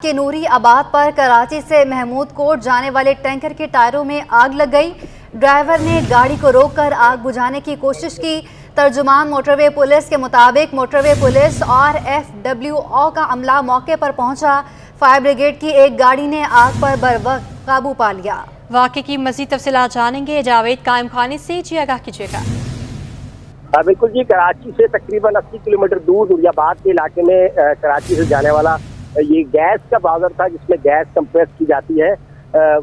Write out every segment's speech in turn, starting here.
کہ نوری آباد پر کراچی سے محمود کوٹ جانے والے ٹینکر کے ٹائروں میں آگ لگ گئی۔ ڈرائیور نے گاڑی کو روک کر آگ بجھانے کی کوشش کی۔ ترجمان موٹر وے پولیس کے مطابق موٹر وے پولیس اور FWO کا عملہ موقع پر پہنچا۔ فائر بریگیڈ کی ایک گاڑی نے آگ پر بروقت قابو پا لیا۔ واقعے کی مزید تفصیلات جانیں گے جاوید قائم خانی سے، جی آگاہ کیجیے گا۔ بالکل جی، کراچی سے تقریباً 80 کلومیٹر دور نوری آباد کے علاقے میں کراچی سے جانے والا یہ گیس کا بازار تھا جس میں گیس کمپریس کی جاتی ہے۔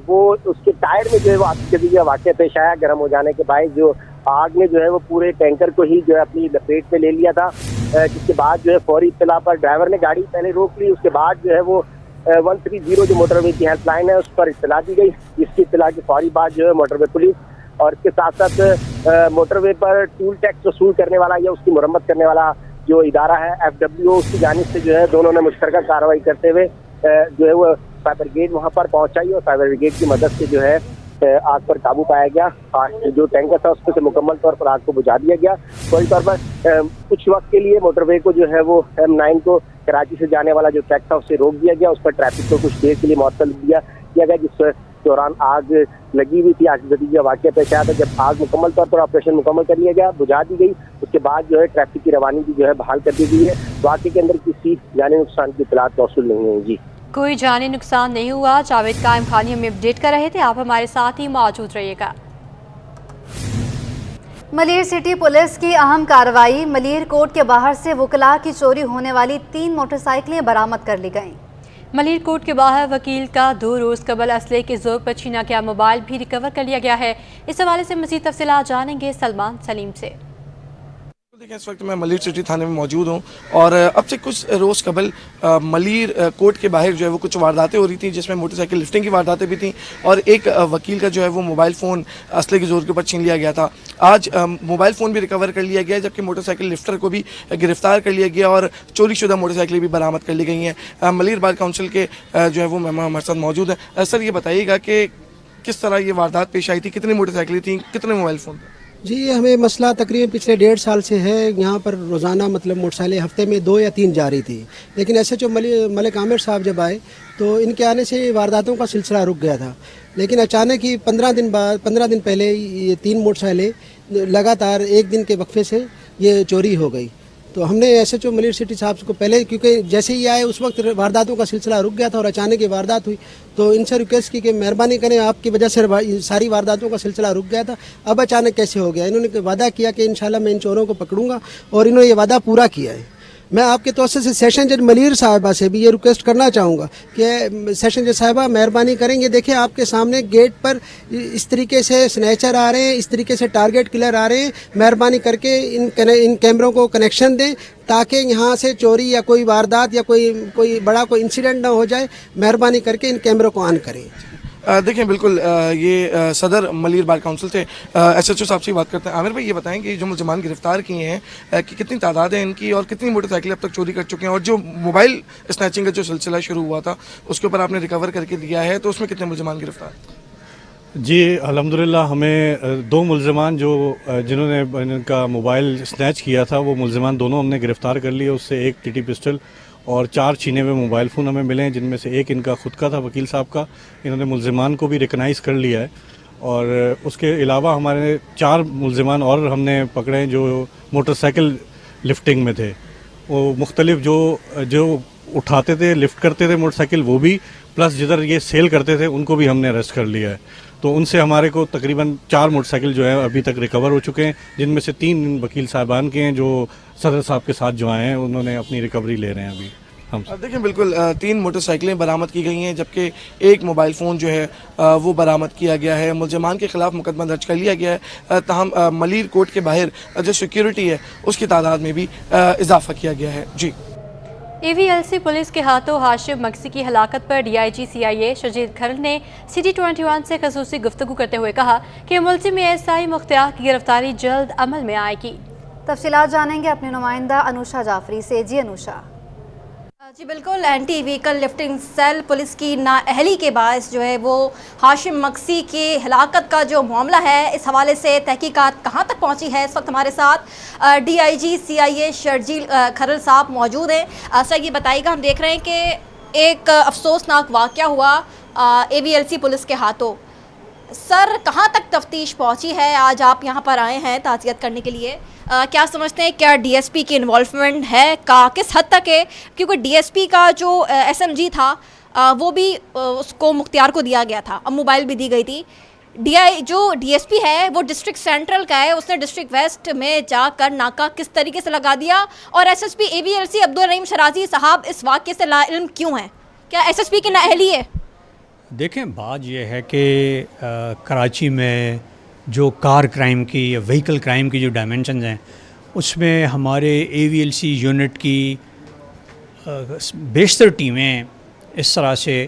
وہ اس کے ٹائر میں جو ہے وہ آگ لگنے کا واقعہ پیش آیا۔ گرم ہو جانے کے باعث جو آگ نے جو ہے وہ پورے ٹینکر کو ہی جو ہے اپنی لپیٹ میں لے لیا تھا، جس کے بعد جو ہے فوری اطلاع پر ڈرائیور نے گاڑی پہلے روک لی۔ اس کے بعد جو ہے وہ 130 جو موٹر وے کی ہیلپ لائن ہے اس پر اطلاع دی گئی، جس کی اطلاع کے فوری بعد جو ہے موٹر وے پولیس اور اس کے ساتھ ساتھ موٹر وے پر ٹول ٹیکس وصول کرنے والا یا اس کی مرمت کرنے والا جو ادارہ ہے FWO، اس کی جانب سے جو ہے دونوں نے مشترکہ کارروائی کرتے ہوئے جو ہے وہ فائر بریگیڈ وہاں پر پہنچائی اور فائر بریگیڈ کی مدد سے جو ہے آگ پر قابو پایا گیا۔ جو ٹینکر تھا اس پہ سے مکمل طور پر آگ کو بجھا دیا گیا۔ فوری طور پر کچھ وقت کے لیے موٹر وے کو جو ہے وہ M9 کو کراچی سے جانے والا جو ٹریک تھا اسے روک دیا گیا۔ اس پر ٹریفک کو کچھ دیر کے لیے معطل کیا گیا، جس دوران آگ لگی ہوئی تھی۔ آگ نتیجہ واقعہ پیش آیا تھا جب آگ مکمل طور پر آپریشن مکمل کر لیا گیا، بجھا دی گئی۔ اس کے بعد جو ہے ٹریفک کی روانی بھی جو ہے بحال کر دی گئی ہے۔ واقعے کے اندر کسی جانی نقصان کی اطلاعات موصول نہیں ہوئی۔ جی کوئی جانی نقصان نہیں ہوا۔ جاوید قائم خانی ہمیں اپڈیٹ کر رہے تھے، آپ ہمارے ساتھ ہی موجود رہیے گا۔ ملیر سٹی پولیس کی اہم کارروائی۔ ملیر کوٹ کے باہر سے وکلاء کی چوری ہونے والی 3 موٹر سائیکلیں برآمد کر لی گئیں۔ ملیر کوٹ کے باہر وکیل کا 2 روز قبل اسلحے کے زور پر چھینا گیا موبائل بھی ریکور کر لیا گیا ہے۔ اس حوالے سے مزید تفصیلات جانیں گے سلمان سلیم سے۔ دیکھیں، اس وقت میں ملیر سٹی تھانے میں موجود ہوں اور اب سے کچھ روز قبل ملیر کوٹ کے باہر جو ہے وہ کچھ وارداتیں ہو رہی تھیں، جس میں موٹر سائیکل لفٹنگ کی وارداتیں بھی تھیں اور ایک وکیل کا جو ہے وہ موبائل فون اسلحے کے زور کے اوپر چھین لیا گیا تھا۔ آج موبائل فون بھی ریکور کر لیا گیا ہے، جبکہ موٹر سائیکل لفٹر کو بھی گرفتار کر لیا گیا اور چوری شدہ موٹر سائیکلیں بھی برآمد کر لی گئی ہیں۔ ملیر بار کونسل کے جو ہے وہ مہمان ہمارے ساتھ موجود ہیں۔ سر، یہ بتائیے گا کہ کس طرح یہ واردات پیش آئی تھی، کتنی موٹر سائیکلیں تھیں، کتنے موبائل فون تھے؟ جی، ہمیں مسئلہ تقریباً پچھلے 1.5 سال سے ہے۔ یہاں پر روزانہ موٹر سائیکلیں ہفتے میں 2 یا 3 جاری تھی، لیکن ایسے جو ملک عامر صاحب جب آئے تو ان کے آنے سے وارداتوں کا سلسلہ رک گیا تھا، لیکن اچانک ہی 15 دن پہلے یہ 3 موٹر سائیکلیں لگاتار ایک دن کے وقفے سے یہ چوری ہو گئی۔ تو ہم نے SHO ملیر سٹی صاحب کو پہلے، کیونکہ جیسے ہی آئے اس وقت وارداتوں کا سلسلہ رک گیا تھا اور اچانک یہ واردات ہوئی، تو ان سے ریکویسٹ کی کہ مہربانی کریں، آپ کی وجہ سے ساری وارداتوں کا سلسلہ رک گیا تھا، اب اچانک کیسے ہو گیا۔ انہوں نے وعدہ کیا کہ انشاءاللہ میں ان چوروں کو پکڑوں گا اور انہوں نے یہ وعدہ پورا کیا ہے۔ میں آپ کے توسط سے سیشن جج ملیر صاحبہ سے بھی یہ ریکویسٹ کرنا چاہوں گا کہ سیشن جج صاحبہ مہربانی کریں گے، دیکھیں آپ کے سامنے گیٹ پر اس طریقے سے سنیچر آ رہے ہیں، اس طریقے سے ٹارگٹ کلر آ رہے ہیں، مہربانی کر کے ان کیمروں کو کنیکشن دیں تاکہ یہاں سے چوری یا کوئی واردات یا کوئی بڑا کوئی انسیڈنٹ نہ ہو جائے۔ مہربانی کر کے ان کیمروں کو آن کریں۔ دیکھیں، بالکل یہ صدر ملیر بار کونسل تھے۔ SHO صاحب سے بات کرتے ہیں۔ عامر بھائی، یہ بتائیں کہ جو ملزمان گرفتار کیے ہیں کہ کتنی تعداد ہے ان کی اور کتنی موٹر سائیکل اب تک چوری کر چکے ہیں، اور جو موبائل اسنیچنگ کا جو سلسلہ شروع ہوا تھا اس کے اوپر آپ نے ریکور کر کے دیا ہے، تو اس میں کتنے ملزمان گرفتار؟ جی الحمدللہ، ہمیں 2 ملزمان جنہوں نے ان کا موبائل اسنیچ کیا تھا، وہ ملزمان دونوں ہم نے گرفتار کر لیے۔ اس سے 1 TT پسٹل اور 4 چھینے ہوئے موبائل فون ہمیں ملے ہیں، جن میں سے 1 ان کا خود کا تھا، وکیل صاحب کا۔ انہوں نے ملزمان کو بھی ریکنائز کر لیا ہے، اور اس کے علاوہ ہمارے 4 ملزمان اور ہم نے پکڑے ہیں جو موٹر سائیکل لفٹنگ میں تھے۔ وہ مختلف جو اٹھاتے تھے، لفٹ کرتے تھے موٹر سائیکل، وہ بھی، پلس جدھر یہ سیل کرتے تھے ان کو بھی ہم نے اریسٹ کر لیا ہے۔ تو ان سے ہمارے کو تقریباً 4 موٹر سائیکل جو ہے ابھی تک ریکور ہو چکے ہیں، جن میں سے 3 وکیل صاحبان کے ہیں جو صدر صاحب کے ساتھ جو آئے ہیں، انہوں نے اپنی ریکوری لے رہے ہیں ابھی ہم سے۔ دیکھیں، بالکل 3 موٹر سائیکلیں برآمد کی گئی ہیں، جبکہ 1 موبائل فون جو ہے وہ برآمد کیا گیا ہے۔ ملزمان کے خلاف مقدمہ درج کر لیا گیا ہے، تاہم ملیر کوٹ کے باہر جو سیکیورٹی ہے اس کی تعداد میں بھی اضافہ کیا گیا ہے۔ جی AVLC پولیس کے ہاتھوں ہاشم مکسی کی ہلاکت پر DIG CIA شجید کھرل نے City 21 سے خصوصی گفتگو کرتے ہوئے کہا کہ ملزم ASI مختار کی گرفتاری جلد عمل میں آئے گی۔ تفصیلات جانیں گے اپنے نمائندہ انوشا جعفری سے۔ جی انوشا۔ جی بالکل، anti vehicle lifting cell police کی نااہلی کے باعث جو ہے وہ ہاشم مکسی کی ہلاکت کا جو معاملہ ہے، اس حوالے سے تحقیقات کہاں تک پہنچی ہے؟ اس وقت ہمارے ساتھ DIG CIA شجید کھرل صاحب موجود ہیں۔ سر، یہ بتائیے گا، ہم دیکھ رہے ہیں کہ ایک افسوسناک واقعہ ہوا AVLC پولیس کے ہاتھوں. سر کہاں تک تفتیش پہنچی ہے؟ آج آپ یہاں پر آئے ہیں تعزیت کرنے کے لیے. کیا سمجھتے ہیں کیا DSP کی انوالومنٹ ہے؟ کس حد تک ہے؟ کیونکہ DSP کا جو SMG تھا وہ بھی اس کو مختار کو دیا گیا تھا, اب موبائل بھی دی گئی تھی. جو DSP ہے وہ ڈسٹرکٹ سینٹرل کا ہے, اس نے ڈسٹرکٹ ویسٹ میں جا کر ناکہ کس طریقے سے لگا دیا, اور SSP AVLC عبدالرحیم شرازی صاحب اس واقعے سے لا علم کیوں ہیں؟ کیا SSP کی نااہلی ہے؟ دیکھیں, بات یہ ہے کہ کراچی میں جو کار کرائم کی یا وہیکل کرائم کی جو ڈائمنشنز ہیں اس میں ہمارے AVLC یونٹ کی بیشتر ٹیمیں اس طرح سے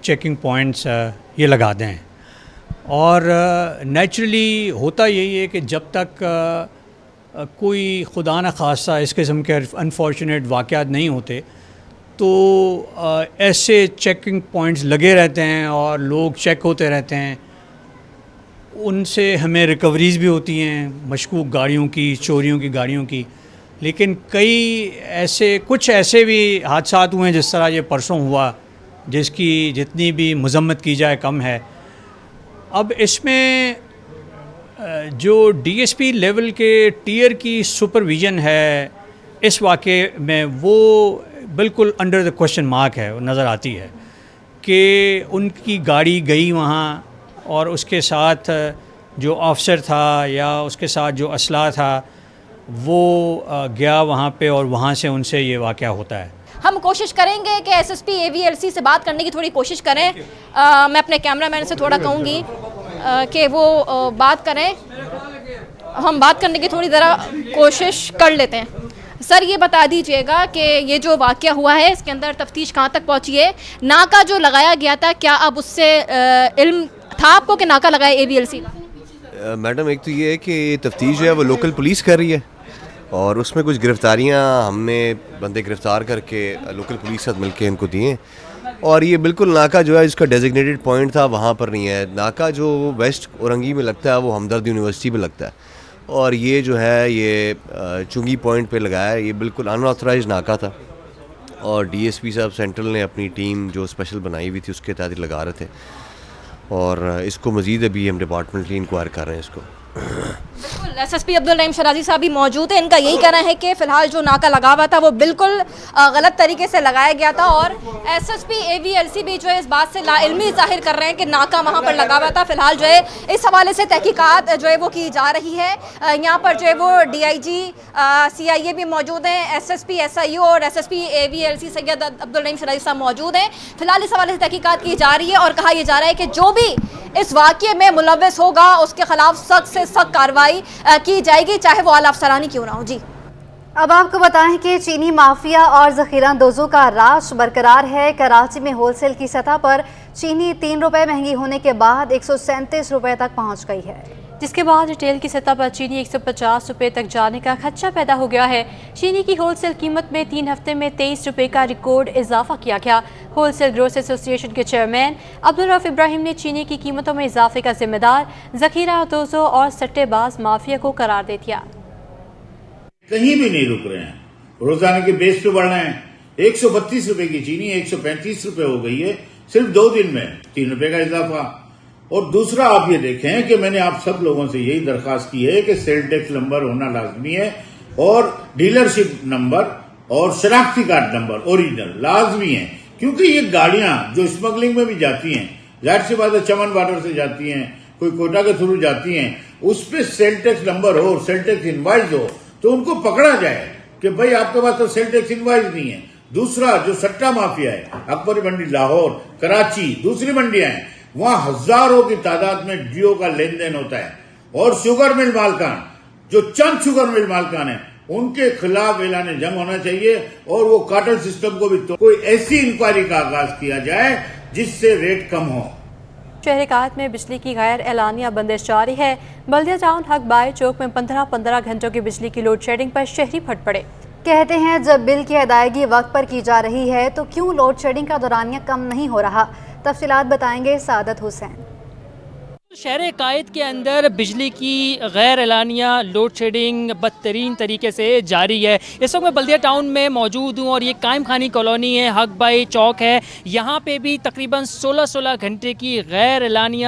چیکنگ پوائنٹس یہ لگا دیں, اور نیچرلی ہوتا یہی ہے کہ جب تک کوئی خدا نخواستہ اس قسم کے انفارچونیٹ واقعات نہیں ہوتے تو ایسے چیکنگ پوائنٹس لگے رہتے ہیں اور لوگ چیک ہوتے رہتے ہیں. ان سے ہمیں ریکوریز بھی ہوتی ہیں مشکوک گاڑیوں کی, چوریوں کی گاڑیوں کی, لیکن کچھ ایسے بھی حادثات ہوئے ہیں جس طرح یہ پرسوں ہوا, جس کی جتنی بھی مذمت کی جائے کم ہے. اب اس میں جو DSP لیول کے ٹیئر کی سپرویژن ہے اس واقعے میں وہ بالکل انڈر دا کوشچن مارک ہے, نظر آتی ہے کہ ان کی گاڑی گئی وہاں اور اس کے ساتھ جو آفسر تھا یا اس کے ساتھ جو اسلحہ تھا وہ گیا وہاں پہ, اور وہاں سے ان سے یہ واقعہ ہوتا ہے. ہم کوشش کریں گے کہ SSP AVLC سے بات کرنے کی تھوڑی کوشش کریں. میں اپنے کیمرہ مین سے تھوڑا کہوں گی کہ وہ بات کریں, ہم بات کرنے کی تھوڑی ذرا کوشش کر لیتے ہیں. سر یہ بتا دیجئے گا کہ یہ جو واقعہ ہوا ہے اس کے اندر تفتیش کہاں تک پہنچی ہے؟ ناکہ جو لگایا گیا تھا کیا اب اس سے علم تھا آپ کو کہ ناکہ لگایا AVLC؟ میڈم, ایک تو یہ ہے کہ تفتیش جو ہے وہ لوکل پولیس کر رہی ہے, اور اس میں کچھ گرفتاریاں ہم نے بندے گرفتار کر کے لوکل پولیس ساتھ مل کے ان کو دیے, اور یہ بالکل ناکہ جو ہے جس کا ڈیزگنیٹڈ پوائنٹ تھا وہاں پر نہیں ہے. ناکہ جو ویسٹ اورنگی میں لگتا ہے وہ ہمدرد یونیورسٹی میں لگتا ہے, اور یہ جو ہے یہ چنگی پوائنٹ پہ لگایا ہے. یہ بالکل ان آتھورائز ناکہ تھا, اور DSP صاحب سینٹرل نے اپنی ٹیم جو اسپیشل بنائی ہوئی تھی اس کے تحت لگا رہے تھے, اور اس کو مزید ابھی ہم ڈپارٹمنٹلی انکوائر کر رہے ہیں اس کو. بالکل SSP عبدالرحیم شرازی صاحب بھی موجود ہیں. ان کا یہی کہنا ہے کہ فی الحال جو ناکہ لگا ہوا تھا وہ بالکل غلط طریقے سے لگایا گیا تھا, اور SSP AVLC بھی جو ہے اس بات سے لا علمی ظاہر کر رہے ہیں کہ ناکہ وہاں پر لگا ہوا تھا. فی الحال جو ہے اس حوالے سے تحقیقات جو ہے وہ کی جا رہی ہے. یہاں پر جو ہے وہ DIG CIA بھی موجود ہیں, SSP SIO اور SSP AVLC سید عبدالرحیم شرازی صاحب موجود ہیں. فی الحال اس حوالے سے تحقیقات کی جا رہی ہے, اور کہا یہ جا رہا ہے کہ جو بھی اس واقعے میں ملوث ہوگا اس کے خلاف سخت سے سخت کارروائی کی جائے گی, چاہے وہ اعلی افسرانی کیوں نہ ہو. جی اب آپ کو بتائیں کہ چینی مافیا اور ذخیرہ اندوزوں کا راز برقرار ہے. کراچی میں ہول سیل کی سطح پر چینی 3 روپے مہنگی ہونے کے بعد 137 روپے تک پہنچ گئی ہے, جس کے بعد ریٹیل کی سطح پر چینی 150 روپے تک جانے کا خدشہ پیدا ہو گیا ہے. چینی کی ہول سیل قیمت میں 3 ہفتے میں 23 روپے کا ریکارڈ اضافہ کیا گیا. ہول سیل گروس ایسوسی ایشن کے چیئرمین عبدالرؤف ابراہیم نے چینی کی قیمتوں میں اضافے کا ذمہ دار ذخیرہ اندوزوں اور سٹے باز مافیا کو قرار دے دیا. کہیں بھی نہیں رک رہے ہیں, روزانہ کے بیس پہ بڑھ رہے ہیں. 132 روپے کی چینی 135 روپے ہو گئی ہے صرف 2 دن میں, 3 روپے کا اضافہ. اور دوسرا آپ یہ دیکھیں کہ میں نے آپ سب لوگوں سے یہی درخواست کی ہے کہ سیل ٹیکس نمبر ہونا لازمی ہے, اور ڈیلرشپ نمبر اور شناختی کارڈ نمبر اوریجنل لازمی ہیں, کیونکہ یہ گاڑیاں جو اسمگلنگ میں بھی جاتی ہیں, ظاہر سی بات ہے چمن بارڈر سے جاتی ہیں, کوئی کوئٹہ کے تھرو جاتی ہیں, اس پہ سیل ٹیکس نمبر ہو اور سیل ٹیکس انوائز ہو تو ان کو پکڑا جائے کہ بھائی آپ کے پاس تو سیل ٹیکس انوائز نہیں ہے. دوسرا جو سٹا مافیا ہے, اکبری منڈی لاہور, کراچی, دوسری منڈیاں ہیں, وہاں ہزاروں کی تعداد میں ڈیو کا لین دین ہوتا ہے, اور شوگر مل مالکان جو چند شوگر مل مالکان ہیں ان کے خلاف اعلان جنگ ہونا چاہیے, اور وہ کارٹل سسٹم کو بھی کوئی ایسی انکوائری کا آغاز کیا جائے جس سے ریٹ کم ہو. شہر کاہت میں بجلی کی غیر اعلانیہ بندش جاری ہے. بلدیہ ٹاؤن حق بائی چوک میں 15 گھنٹوں کی بجلی کی لوڈ شیڈنگ پر شہری پھٹ پڑے. کہتے ہیں جب بل کی ادائیگی وقت پر کی جا رہی ہے تو کیوں لوڈ شیڈنگ کا دورانیہ کم نہیں ہو رہا. تفصیلات بتائیں گے سعادت حسین. شہر قائد کے اندر بجلی کی غیر اعلانیہ لوڈ شیڈنگ بدترین طریقے سے جاری ہے. اس وقت میں بلدیہ ٹاؤن میں موجود ہوں اور یہ قائم خانی کالونی ہے, حق بائی چوک ہے. یہاں پہ بھی تقریباً 16 گھنٹے کی غیر اعلانیہ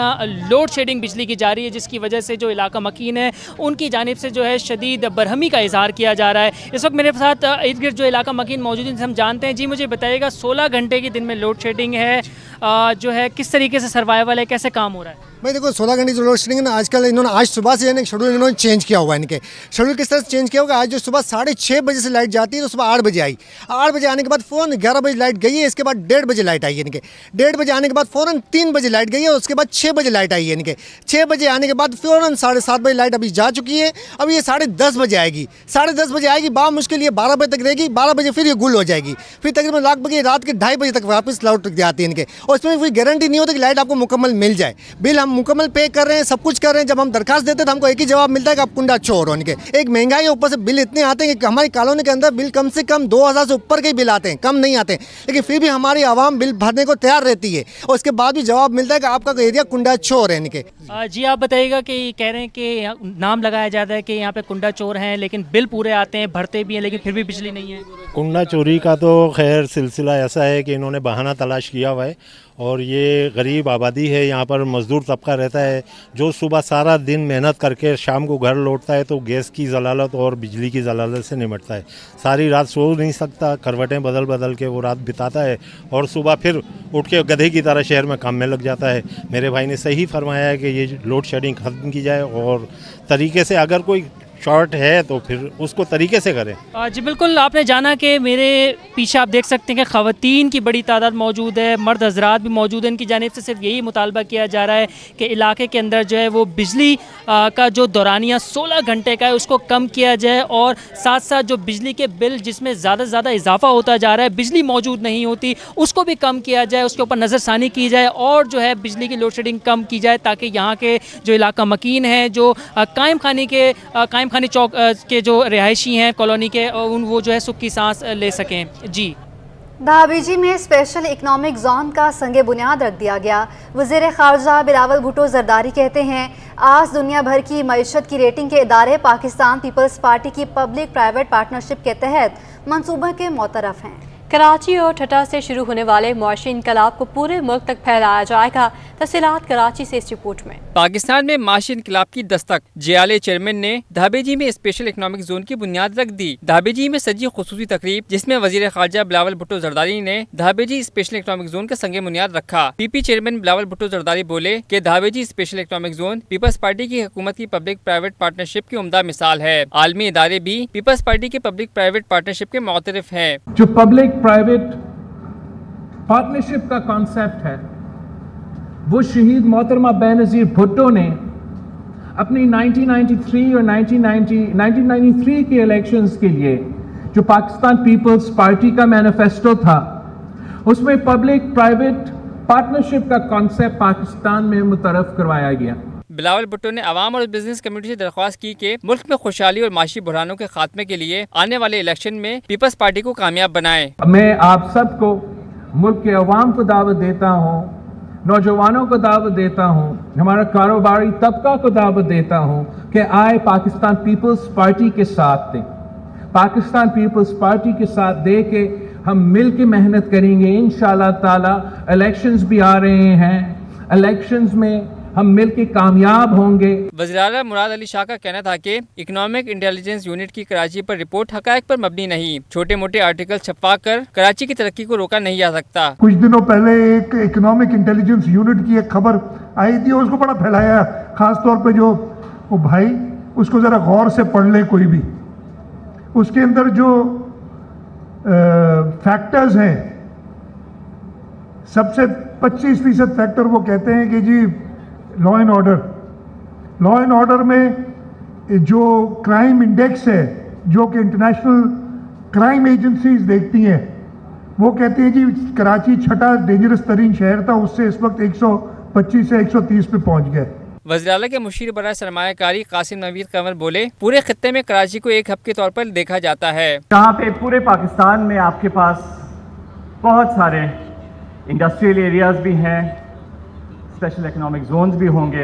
لوڈ شیڈنگ بجلی کی جاری ہے, جس کی وجہ سے جو علاقہ مکین ہے ان کی جانب سے جو ہے شدید برہمی کا اظہار کیا جا رہا ہے. اس وقت میرے ساتھ ارد گرد جو علاقہ مکین موجود ہیں ہم جانتے ہیں. جی مجھے بتائیے گا 16 گھنٹے کے دن میں لوڈ شیڈنگ ہے جو ہے کس طریقے سے سروائیول ہے, کیسے کام ہو رہا ہے؟ بھائی دیکھو 16 گھنٹے جو لوڈ شیڈنگ ہے نا, آج کل انہوں نے آج صبح سے یعنی شیڈول انہوں نے چینج کیا ہوا ہے. ان کے شیڈول کس طرح سے چینج کیا ہوگا, آج جو صبح 6:30 بجے سے لائٹ جاتی ہے تو صبح 8 بجے آئی. 8 بجے آنے کے بعد فوراً 11 بجے لائٹ گئی ہے, اس کے بعد 1:30 بجے لائٹ آئی ہے. ان کے 1:30 بجے آنے کے بعد فوراً 3 بجے لائٹ گئی ہے, اور اس کے بعد 6 بجے لائٹ آئی ہے. ان کے 6 بجے آنے کے بعد فوراً 7:30 بجے لائٹ ابھی جا چکی ہے. اب یہ 10:30 بجے آئے گی, 10:30 بجے آئے گی, مشکل یہ 12 بجے تک رہے گی. 12 بجے پھر یہ گل ہو جائے گی, پھر تقریباً لگ بھگ رات کے 2:30 بجے تک واپس لوٹ جاتی ہے. ان کے اور اس میں کوئی گارنٹی نہیں ہوتی کہ لائٹ آپ کو مکمل مل جائے. بل ہم مکمل پے کر رہے ہیں, سب کچھ کر رہے ہیں. جب ہم درخواست دیتے ہیں تو ہم کو ایک ہی جواب ملتا ہے کہ آپ کنڈا چور ہو. ان کے ایک مہنگائی اوپر سے بل اتنے آتے ہیں کہ ہماری کالونی کے اندر بل کم سے کم 2000 سے اوپر کے ہی بل آتے ہیں, کم نہیں آتے ہیں. لیکن پھر بھی ہماری عوام بل بھرنے کو تیار رہتی ہے, اور اس کے بعد بھی جواب ملتا ہے کہ آپ کا ایریا کنڈا چور ہے. ان کے جی آپ بتائیے گا کہ کہہ رہے ہیں کہ نام لگایا جاتا ہے کہ یہاں پہ کنڈا چور ہیں, لیکن بل پورے آتے ہیں, بھرتے بھی ہیں, لیکن پھر بھی بجلی نہیں ہے. کنڈا چوری کا تو خیر سلسلہ ایسا ہے کہ انہوں نے بہانہ تلاش کیا ہوا ہے, اور یہ غریب آبادی ہے, یہاں پر مزدور طبقہ رہتا ہے جو صبح سارا دن محنت کر کے شام کو گھر لوٹتا ہے تو گیس کی ضلالت اور بجلی کی ضلالت سے نمٹتا ہے. ساری رات سو نہیں سکتا, کروٹیں بدل کے وہ رات بتاتا ہے, اور صبح پھر اٹھ کے گدھے کی طرح شہر میں کام میں لگ جاتا ہے. میرے بھائی نے صحیح فرمایا ہے کہ یہ لوڈ شیڈنگ ختم کی جائے, اور طریقے سے اگر کوئی شارٹ ہے تو پھر اس کو طریقے سے کریں. جی بالکل, آپ نے جانا کہ میرے پیچھے آپ دیکھ سکتے ہیں کہ خواتین کی بڑی تعداد موجود ہے, مرد حضرات بھی موجود ہیں. ان کی جانب سے صرف یہی مطالبہ کیا جا رہا ہے کہ علاقے کے اندر جو ہے وہ بجلی کا جو دورانیہ 16 گھنٹے کا ہے اس کو کم کیا جائے, اور ساتھ ساتھ جو بجلی کے بل جس میں زیادہ سے زیادہ اضافہ ہوتا جا رہا ہے, بجلی موجود نہیں ہوتی, اس کو بھی کم کیا جائے, اس کے اوپر نظر ثانی کی جائے, اور جو ہے بجلی کی لوڈ شیڈنگ کم کی جائے, تاکہ یہاں کے جو علاقہ مکین ہیں, جو قائم خانی چوک کے جو رہائشی ہیں کالونی کے, وہ جو ہے سکھ کی سانس لے سکیں. جی دھابیجی میں اسپیشل اکنامک زون کا سنگ بنیاد رکھ دیا گیا. وزیر خارجہ بلاول بھٹو زرداری کہتے ہیں آج دنیا بھر کی معیشت کی ریٹنگ کے ادارے پاکستان پیپلز پارٹی کی پبلک پرائیویٹ پارٹنرشپ کے تحت منصوبے کے معترف ہیں. کراچی اور ٹھٹا سے شروع ہونے والے معاشی انقلاب کو پورے ملک تک پھیلایا جائے گا. تفصیلات کراچی سے اس رپورٹ میں. پاکستان میں معاشی انقلاب کی دستک, جیالے چیئرمین نے دھابیجی میں اسپیشل اکنامک زون کی بنیاد رکھ دی. دھابیجی میں سجی خصوصی تقریب جس میں وزیر خارجہ بلاول بھٹو زرداری نے دھابیجی اسپیشل اکنامک زون کا سنگ بنیاد رکھا. P P chairman Bilawal Bhutto Zardari بولے کہ Dhabeji special economic zone peoples party کی حکومت کی پبلک پرائیویٹ پارٹنرشپ کی عمدہ مثال ہے. عالمی ادارے بھی پیپلز پارٹی کے پبلک پرائیویٹ پارٹنرشپ کے معترف ہیں. جو پبلک پرائیویٹ پارٹنرشپ کا کانسیپٹ ہے وہ شہید محترمہ بینظیر بھٹو نے اپنی 1993 اور 1993 کے الیکشنز کے لیے جو پاکستان پیپلز پارٹی کا مینیفیسٹو تھا اس میں پبلک پرائیویٹ پارٹنرشپ کا کانسیپٹ پاکستان میں متعارف کروایا گیا. بلاول بھٹو نے عوام اور بزنس کمیونٹی سے درخواست کی کہ ملک میں خوشحالی اور معاشی بحرانوں کے خاتمے کے لیے آنے والے الیکشن میں پیپلز پارٹی کو کامیاب بنائیں. میں آپ سب کو, ملک کے عوام کو دعوت دیتا ہوں, نوجوانوں کو دعوت دیتا ہوں, ہمارا کاروباری طبقہ کو دعوت دیتا ہوں کہ آئے پاکستان پیپلز پارٹی کے ساتھ دیں. پاکستان پیپلز پارٹی کے ساتھ دے کے ہم مل کے محنت کریں گے. انشاءاللہ تعالی الیکشنز بھی آ رہے ہیں, الیکشنز میں ہم مل کے کامیاب ہوں گے. وزیر اعلیٰ مراد علی شاہ کا کہنا تھا کہ اکنامک انٹیلیجنس یونٹ کی کراچی پر رپورٹ حقائق پر مبنی نہیں, چھوٹے موٹے آرٹیکل چھپا کر کراچی کی ترقی کو روکا نہیں جا سکتا. کچھ دنوں پہلے ایک اکنامک انٹیلیجنس یونٹ کی ایک خبر آئی تھی اور اس کو بڑا پھیلایا, خاص طور پہ جو وہ بھائی اس کو ذرا غور سے پڑھ لیں کوئی بھی. اس کے اندر جو فیکٹرز ہیں, سب سے 25% فیکٹر وہ کہتے ہیں کہ جی لا اینڈ آرڈر میں جو کرائم انڈیکس ہے جو کہ انٹرنیشنل کرائم ایجنسیز دیکھتی ہیں, وہ کہتی ہیں جی کراچی چھٹا ڈینجرس ترین شہر تھا, اس سے اس وقت 125 سے 130 پہ پہنچ گئے. وزیر اعلیٰ کے مشیر برائے سرمایہ کاری قاسم نوید قمر بولے پورے خطے میں کراچی کو ایک ہب کے طور پر دیکھا جاتا ہے. یہاں پہ پورے پاکستان میں آپ کے پاس بہت سارے انڈسٹریل ایریاز بھی ہیں, اسپیشل اکنامک زونز بھی ہوں گے,